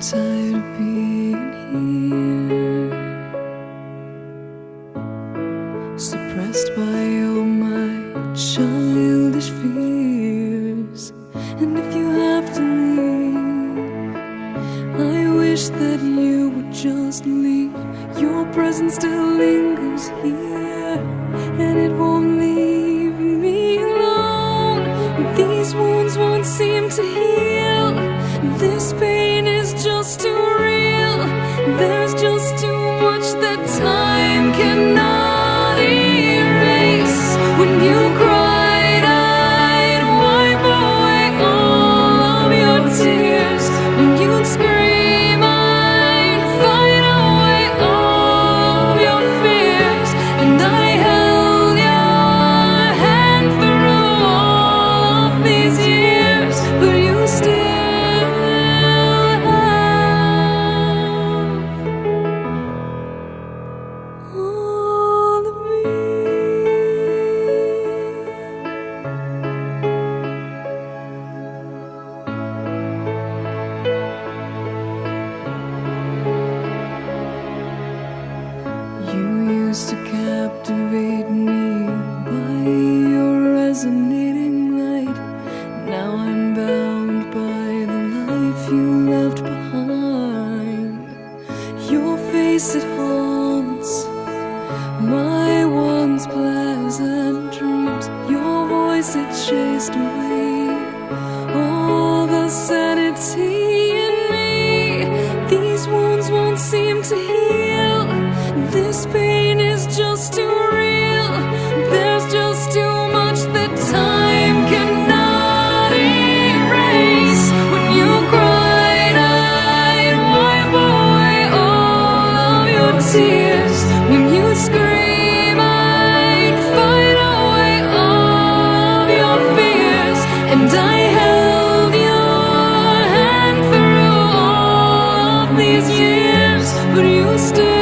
tired of being here, suppressed by all my childish fears. And if you have to leave, I wish that you would just leave. Your presence still lingers here, and it won't leave me alone. These wounds won't seem to heal. This pain is just too real. There's just too much that time cannot erase. When you cried, I'd wipe away all of your tears. When you'd scream, I'd fight away all of your fears. And I held your hand through all of these years, but you still all of me. You used to captivate me by your resonating light. Now I'm bound by the life you left behind. Your face, it haunts my once pleasant dreams. Your voice, it chased away all the sanity in me. These wounds won't seem to heal. This pain is just too real. There's just too much that time cannot erase. When you cried, I'd wipe away all of your tears. When you scream, I'd fight away all of your fears. And I held your hand through all of these years, but you still